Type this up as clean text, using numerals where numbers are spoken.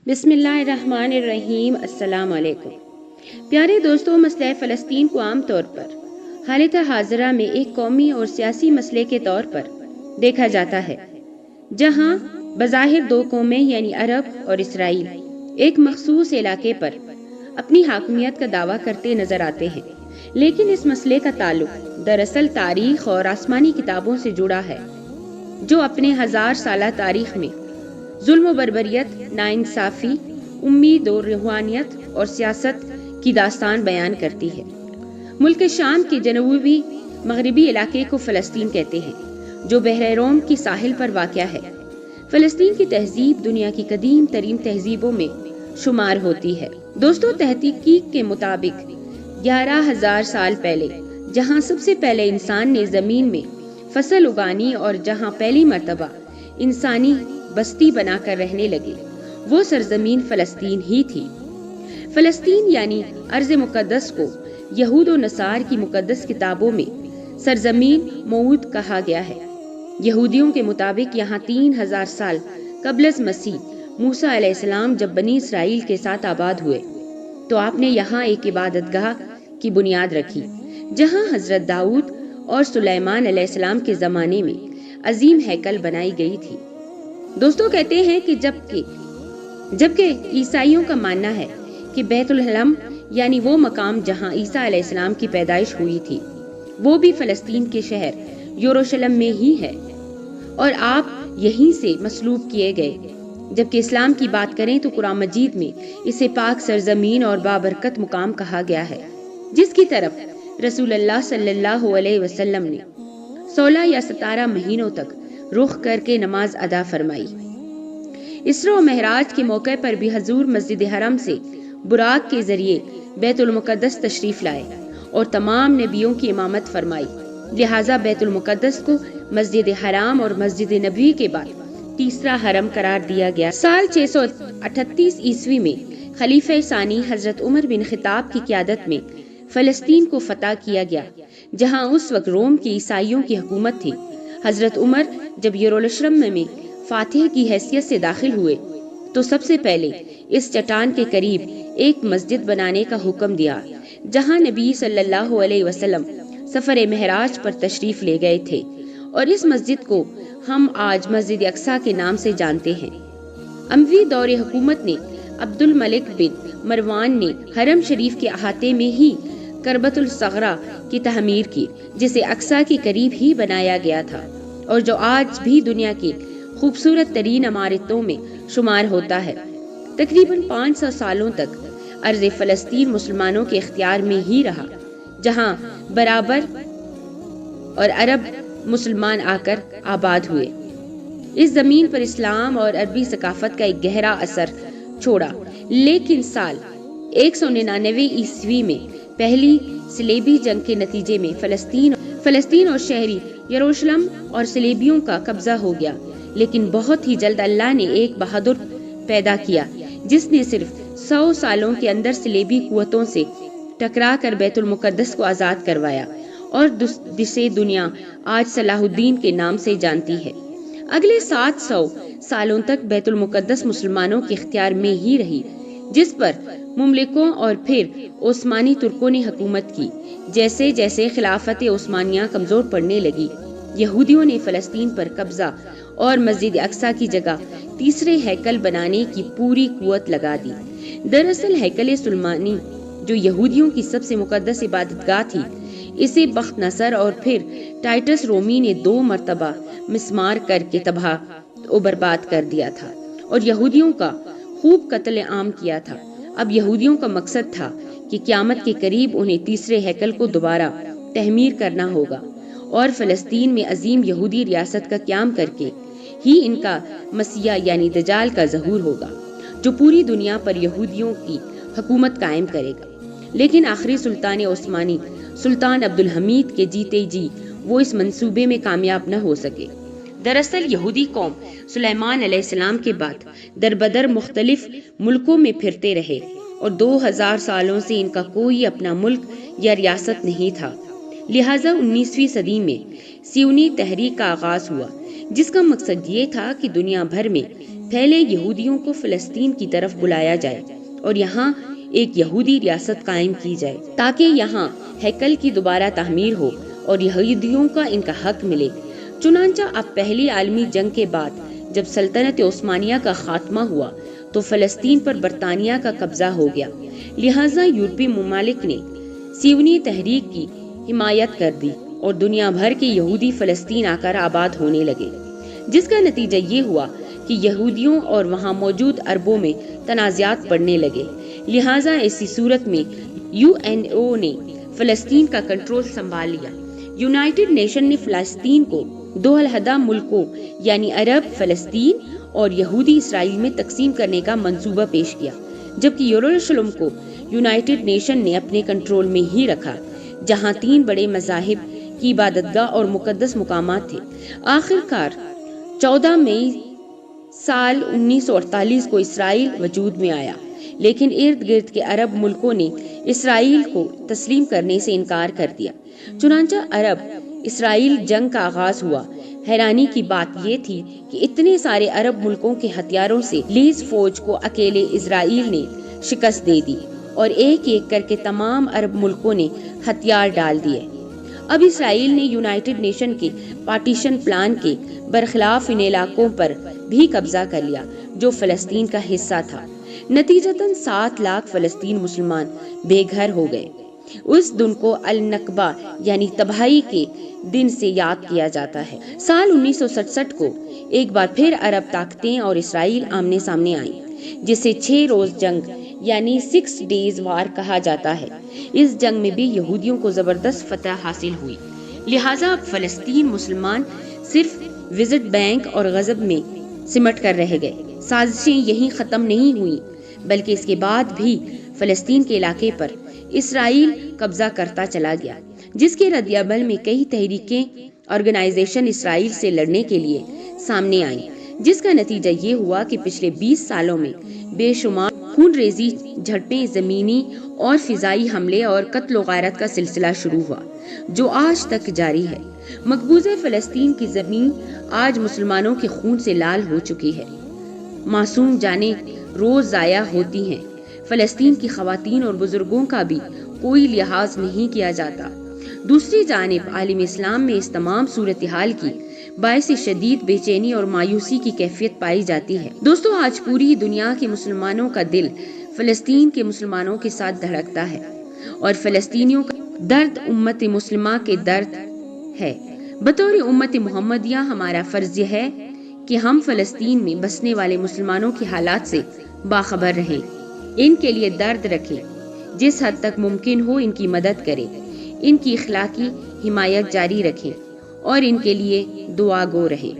بسم اللہ الرحمن الرحیم۔ السلام علیکم پیارے دوستوں، مسئلہ فلسطین کو عام طور پر حالت حاضرہ میں ایک قومی اور سیاسی مسئلے کے طور پر دیکھا جاتا ہے، جہاں بظاہر دو قومیں یعنی عرب اور اسرائیل ایک مخصوص علاقے پر اپنی حاکمیت کا دعویٰ کرتے نظر آتے ہیں، لیکن اس مسئلے کا تعلق دراصل تاریخ اور آسمانی کتابوں سے جڑا ہے، جو اپنے 1000 سالہ تاریخ میں ظلم و بربریت، ناانصافی، امید و روحانیت اور سیاست کی داستان بیان کرتی ہے۔ ملک شام کے جنوبی مغربی علاقے کو فلسطین کہتے ہیں، جو بحر روم کی ساحل پر واقع ہے۔ فلسطین کی تہذیب دنیا کی قدیم ترین تہذیبوں میں شمار ہوتی ہے۔ دوستو، تحقیق کے مطابق 11,000 سال پہلے جہاں سب سے پہلے انسان نے زمین میں فصل اگانی اور جہاں پہلی مرتبہ انسانی بستی بنا کر رہنے لگے، وہ سرزمین فلسطین ہی تھی۔ فلسطین یعنی ارض مقدس کو یہود و نصارى کی مقدس کتابوں میں سرزمین موعود کہا گیا ہے۔ یہودیوں کے مطابق یہاں 3000 سال قبل از مسیح موسیٰ علیہ السلام جب بنی اسرائیل کے ساتھ آباد ہوئے تو آپ نے یہاں ایک عبادت گاہ کی بنیاد رکھی، جہاں حضرت داؤد اور سلیمان علیہ السلام کے زمانے میں عظیم ہیکل بنائی گئی تھی۔ دوستو، کہتے ہیں کہ جبکہ عیسائیوں کا ماننا ہے کہ بیت الحلم یعنی وہ مقام جہاں عیسیٰ علیہ السلام کی پیدائش ہوئی تھی، وہ بھی فلسطین کے شہر یروشلم میں ہی ہے اور آپ یہیں سے مصلوب کیے گئے۔ جبکہ اسلام کی بات کریں تو قرآن مجید میں اسے پاک سرزمین اور بابرکت مقام کہا گیا ہے، جس کی طرف رسول اللہ صلی اللہ علیہ وسلم نے 16 یا 17 مہینوں تک رخ کر کے نماز ادا فرمائی۔ اسراء و معراج کے موقع پر بھی حضور مسجد حرم سے براق کے ذریعے بیت المقدس تشریف لائے اور تمام نبیوں کی امامت فرمائی، لہٰذا بیت المقدس کو مسجد حرام اور مسجد نبوی کے بعد تیسرا حرم قرار دیا گیا۔ سال 638 عیسوی میں خلیفہ ثانی حضرت عمر بن خطاب کی قیادت میں فلسطین کو فتح کیا گیا، جہاں اس وقت روم کے عیسائیوں کی حکومت تھی۔ حضرت عمر جب یروشلم میں فاتح کی حیثیت سے داخل ہوئے تو سب سے پہلے اس چٹان کے قریب ایک مسجد بنانے کا حکم دیا، جہاں نبی صلی اللہ علیہ وسلم سفر معراج پر تشریف لے گئے تھے، اور اس مسجد کو ہم آج مسجد اقصیٰ کے نام سے جانتے ہیں۔ اموی دور حکومت نے عبد الملک بن مروان نے حرم شریف کے احاطے میں ہی کربۃ الصغریٰ کی تعمیر کی، جسے اقصیٰ کے قریب ہی بنایا گیا تھا اور جو آج بھی دنیا کی خوبصورت ترین عمارتوں میں شمار ہوتا ہے۔ تقریباً 500 سالوں تک ارض فلسطین مسلمانوں کے اختیار میں ہی رہا، جہاں برابر اور عرب مسلمان آ کر آباد ہوئے۔ اس زمین پر اسلام اور عربی ثقافت کا ایک گہرا اثر چھوڑا، لیکن سال 199 عیسوی میں پہلی صلیبی جنگ کے نتیجے میں فلسطین اور شہری یروشلم اور صلیبیوں کا قبضہ ہو گیا، لیکن بہت ہی جلد اللہ نے ایک بہادر پیدا کیا جس نے صرف 100 سالوں کے اندر صلیبی قوتوں سے ٹکرا کر بیت المقدس کو آزاد کروایا، اور جسے دنیا آج صلاح الدین کے نام سے جانتی ہے۔ اگلے 700 سالوں تک بیت المقدس مسلمانوں کے اختیار میں ہی رہی، جس پر مملکوں اور پھر عثمانی ترکوں نے حکومت کی۔ جیسے جیسے خلافت عثمانیہ کمزور پڑنے لگی، یہودیوں نے فلسطین پر قبضہ اور مسجد اقصیٰ کی جگہ تیسرے ہیکل بنانے کی پوری قوت لگا دی۔ دراصل ہیکل سلیمانی، جو یہودیوں کی سب سے مقدس عبادت گاہ تھی، اسے بخت نصر اور پھر ٹائٹس رومی نے 2 مرتبہ مسمار کر کے تباہ و برباد کر دیا تھا اور یہودیوں کا خوب قتل عام کیا تھا۔ اب یہودیوں کا مقصد تھا کہ قیامت کے قریب انہیں تیسرے ہیکل کو دوبارہ تعمیر کرنا ہوگا اور فلسطین میں عظیم یہودی ریاست کا قیام کر کے ہی ان کا مسیح یعنی دجال کا ظہور ہوگا، جو پوری دنیا پر یہودیوں کی حکومت قائم کرے گا۔ لیکن آخری سلطان عثمانی سلطان عبد الحمید کے جیتے جی وہ اس منصوبے میں کامیاب نہ ہو سکے۔ دراصل یہودی قوم سلیمان علیہ السلام کے بعد دربدر مختلف ملکوں میں پھرتے رہے اور 2000 سالوں سے ان کا کوئی اپنا ملک یا ریاست نہیں تھا، لہٰذا 19ویں صدی میں سیونی تحریک کا آغاز ہوا، جس کا مقصد یہ تھا کہ دنیا بھر میں پھیلے یہودیوں کو فلسطین کی طرف بلایا جائے اور یہاں ایک یہودی ریاست قائم کی جائے تاکہ یہاں ہیکل کی دوبارہ تعمیر ہو اور یہودیوں کا ان کا حق ملے۔ چنانچہ اب پہلی عالمی جنگ کے بعد جب سلطنت عثمانیہ کا خاتمہ ہوا تو فلسطین پر برطانیہ کا قبضہ ہو گیا، لہٰذا یورپی ممالک نے سیونی تحریک کی حمایت کر دی اور دنیا بھر کے یہودی فلسطین آ کر آباد ہونے لگے، جس کا نتیجہ یہ ہوا کہ یہودیوں اور وہاں موجود عربوں میں تنازعات بڑھنے لگے۔ لہٰذا ایسی صورت میں UNO نے فلسطین کا کنٹرول سنبھال لیا۔ یونائٹڈ نیشن نے فلسطین کو دو علیحدہ ملکوں یعنی عرب فلسطین اور یہودی اسرائیل میں تقسیم کرنے کا منصوبہ پیش کیا، جبکہ یروشلم کو یونائٹڈ نیشن نے اپنے کنٹرول میں ہی رکھا، جہاں 3 بڑے مذاہب کی عبادت گاہ اور مقدس مقامات تھے۔ آخر کار 14 مئی سال 1948 کو اسرائیل وجود میں آیا، لیکن ارد گرد کے عرب ملکوں نے اسرائیل کو تسلیم کرنے سے انکار کر دیا۔ چنانچہ عرب اسرائیل جنگ کا آغاز ہوا۔ حیرانی کی بات یہ تھی کہ اتنے سارے عرب ملکوں کے ہتھیاروں سے لیز فوج کو اکیلے اسرائیل نے شکست دے دی اور ایک ایک کر کے تمام عرب ملکوں نے ہتھیار ڈال دیے۔ اب اسرائیل نے یونائٹڈ نیشن کے پارٹیشن پلان کے برخلاف ان علاقوں پر بھی قبضہ کر لیا جو فلسطین کا حصہ تھا۔ نتیجتاً 7 لاکھ فلسطین مسلمان بے گھر ہو گئے۔ اس دن کو النکبہ یعنی تباہی کے دن سے یاد کیا جاتا ہے۔ سال 1967 کو ایک بار پھر عرب طاقتیں اور اسرائیل آمنے سامنے آئیں، جسے 6 روز جنگ یعنی 6 ڈیز وار کہا جاتا ہے۔ اس جنگ میں بھی یہودیوں کو زبردست فتح حاصل ہوئی، لہٰذا اب فلسطین مسلمان صرف وزٹ بینک اور غزب میں سمٹ کر رہ گئے۔ سازشیں یہیں ختم نہیں ہوئیں بلکہ اس کے بعد بھی فلسطین کے علاقے پر اسرائیل قبضہ کرتا چلا گیا، جس کے رد عمل میں کئی تحریکیں آرگنائزیشن اسرائیل سے لڑنے کے لیے سامنے آئیں، جس کا نتیجہ یہ ہوا کہ پچھلے 20 سالوں میں بے شمار خون ریزی جھڑپیں، زمینی اور فضائی حملے اور قتل و غارت کا سلسلہ شروع ہوا جو آج تک جاری ہے۔ مقبوضہ فلسطین کی زمین آج مسلمانوں کے خون سے لال ہو چکی ہے، معصوم جانیں روز ضائع ہوتی ہیں، فلسطین کی خواتین اور بزرگوں کا بھی کوئی لحاظ نہیں کیا جاتا۔ دوسری جانب عالم اسلام میں اس تمام صورتحال کی باعث شدید بے چینی اور مایوسی کی کیفیت پائی جاتی ہے۔ دوستو، آج پوری دنیا کے مسلمانوں کا دل فلسطین کے مسلمانوں کے ساتھ دھڑکتا ہے اور فلسطینیوں کا درد امت مسلمہ کے درد ہے۔ بطور امت محمدیہ ہمارا فرض یہ ہے کہ ہم فلسطین میں بسنے والے مسلمانوں کے حالات سے باخبر رہیں، ان کے لیے درد رکھیں، جس حد تک ممکن ہو ان کی مدد کریں، ان کی اخلاقی حمایت جاری رکھیں اور ان کے لیے دعا گو رہیں۔